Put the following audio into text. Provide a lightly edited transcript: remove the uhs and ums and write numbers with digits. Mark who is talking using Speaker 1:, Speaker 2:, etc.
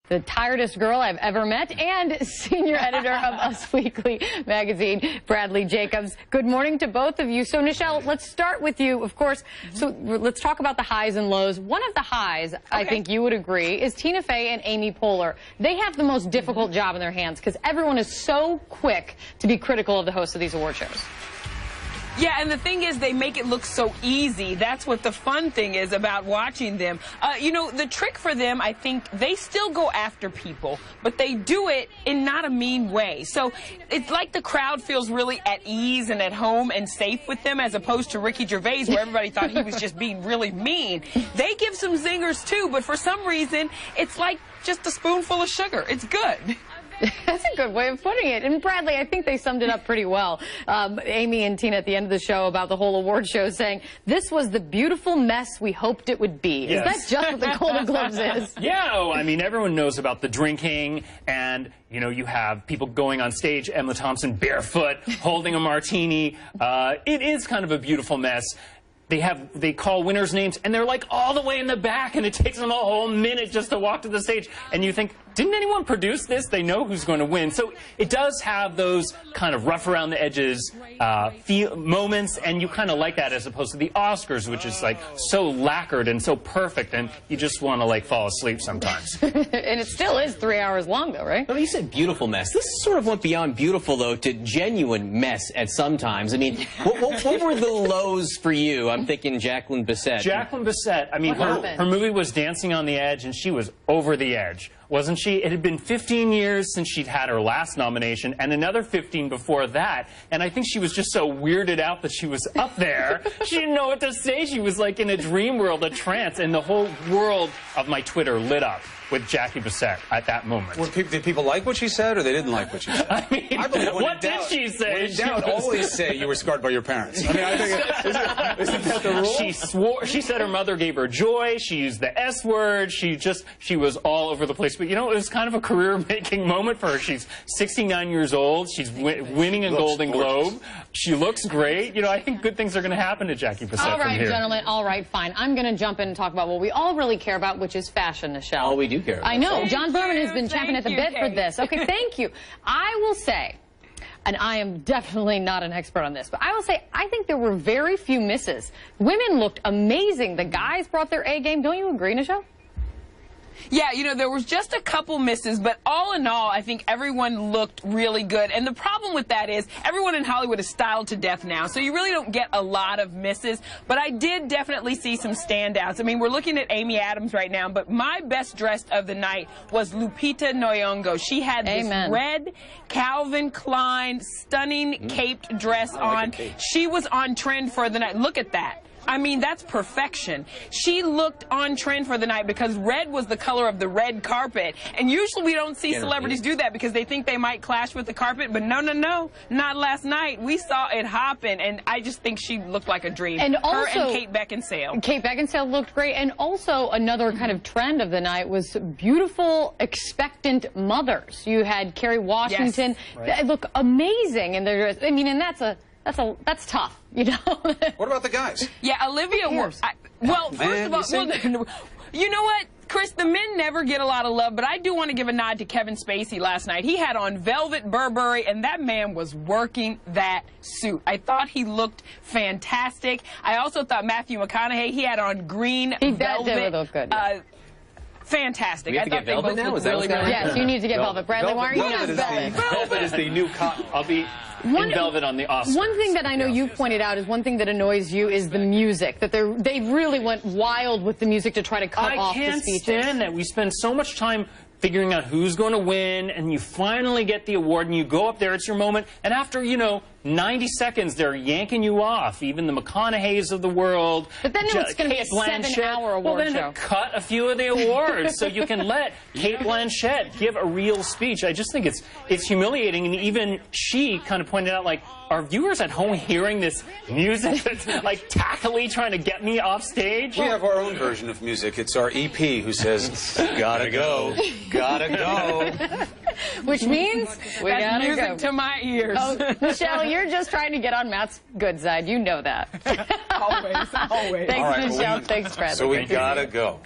Speaker 1: the tiredest girl I've ever met, and senior editor of Us Weekly magazine, Bradley Jacobs. Good morning to both of you. So, Nichelle, let's start with you, of course. So let's talk about the highs and lows. One of the highs, I think you would agree, is Tina Fey and Amy Poehler. They have the most difficult job in their hands because everyone is so quick to be critical of the hosts of these award shows.
Speaker 2: Yeah, and the thing is, they make it look so easy. That's what the fun thing is about watching them. You know, the trick for them, I think, they still go after people, but they do it in not a mean way. So it's like the crowd feels really at ease and at home and safe with them, as opposed to Ricky Gervais, where everybody thought he was just being really mean. They give some zingers, too, but for some reason, it's like just a spoonful of sugar. It's good.
Speaker 1: That's a good way of putting it. And Bradley, I think they summed it up pretty well. Amy and Tina at the end of the show about the whole award show saying, this was the beautiful mess we hoped it would be. Yes. Is that just what the Golden Globes is?
Speaker 3: Yeah, oh, I mean, everyone knows about the drinking and, you know, you have people going on stage, Emma Thompson barefoot, holding a martini. It is kind of a beautiful mess. They call winners' names, and they're like all the way in the back, and it takes them a whole minute just to walk to the stage. And you think, didn't anyone produce this? They know who's going to win. So it does have those kind of rough around the edges moments, and you kind of like that as opposed to the Oscars, which is like so lacquered and so perfect, and you just want to like fall asleep sometimes.
Speaker 1: And it still is 3 hours long, though, right?
Speaker 4: Well, you said beautiful mess. This sort of went beyond beautiful, though, to genuine mess at some times. I mean, what were the lows for you? I'm thinking Jacqueline Bisset.
Speaker 3: Jacqueline Bisset. I mean, her movie was Dancing on the Edge, and she was over the edge, wasn't she? It had been 15 years since she'd had her last nomination, and another 15 before that. And I think she was just so weirded out that she was up there. She didn't know what to say. She was like in a dream world, a trance, and the whole world of my Twitter lit up with Jackie Bisset at that moment.
Speaker 5: Did people like what she said, or they didn't like what she said?
Speaker 3: I mean, what did she say?
Speaker 5: When in doubt, always say you were scarred by your parents. I mean, I think isn't that the rule?
Speaker 3: She swore. She said her mother gave her joy. She used the S word. She was all over the place. But you know, it was kind of a career-making moment for her. She's 69 years old. She's winning a Golden Globe. She looks great. You know, I think good things are going to happen to Jackie Bisset from here.
Speaker 1: All right, gentlemen. All right, fine. I'm going to jump in and talk about what we all really care about, which is fashion, Nichelle.
Speaker 4: All we do care about.
Speaker 1: I know. John Berman has been champing at the bit for this. Okay, thank you. I will say, and I am definitely not an expert on this, but I will say I think there were very few misses. Women looked amazing. The guys brought their A game. Don't you agree, Nichelle?
Speaker 2: Yeah, you know, there was just a couple misses, but all in all, I think everyone looked really good. And the problem with that is everyone in Hollywood is styled to death now, so you really don't get a lot of misses. But I did definitely see some standouts. I mean, we're looking at Amy Adams right now, but my best dressed of the night was Lupita Nyong'o. She had this red Calvin Klein stunning caped dress on. She was on trend for the night. Look at that. I mean, that's perfection. She looked on trend for the night because red was the color of the red carpet. And usually we don't see celebrities do that because they think they might clash with the carpet. But no, no, no. Not last night. We saw it happen. And I just think she looked like a dream.
Speaker 1: And also,
Speaker 2: her and Kate Beckinsale.
Speaker 1: Kate Beckinsale looked great. And also another kind of trend of the night was beautiful, expectant mothers. You had Kerry Washington.
Speaker 3: Yes. Right.
Speaker 1: They look amazing. And they're, I mean, and that's tough, you know.
Speaker 5: What about the guys?
Speaker 2: Yeah, Olivia. Well, first of all, you know what, Chris? The men never get a lot of love, but I do want to give a nod to Kevin Spacey last night. He had on velvet Burberry, and that man was working that suit. I thought he looked fantastic. I also thought Matthew McConaughey, he had on green velvet.
Speaker 1: That did look good.
Speaker 2: Fantastic.
Speaker 4: We have to get velvet now? Is that what's going on?
Speaker 1: Yes, you need to get velvet. Bradley, why aren't you not velvet?
Speaker 3: Velvet is the new cotton. I'll be in velvet on the Oscars.
Speaker 1: One thing that I know you've pointed out is one thing that annoys you is the music. That they really went wild with the music to try to cut off the speeches.
Speaker 3: I can't stand that. We spend so much time figuring out who's going to win, and you finally get the award, and you go up there, it's your moment, and after, you know, 90 seconds, they're yanking you off, even the McConaughey's of the world.
Speaker 1: But then it's going to be a 7-hour award show.
Speaker 3: Cut a few of the awards so you can let Kate Blanchett give a real speech. I just think it's humiliating, and even she kind of pointed out, like, are viewers at home hearing this music that's like tackily trying to get me off stage?
Speaker 5: We have our own version of music. It's our EP who says, gotta go, gotta go.
Speaker 1: Which means we gotta
Speaker 2: music
Speaker 1: go.
Speaker 2: to my ears.
Speaker 1: Oh, Nichelle, you're just trying to get on Matt's good side. You know that.
Speaker 2: Always, always.
Speaker 1: Thanks, Nichelle. Thanks, Bradley.
Speaker 5: So we gotta go.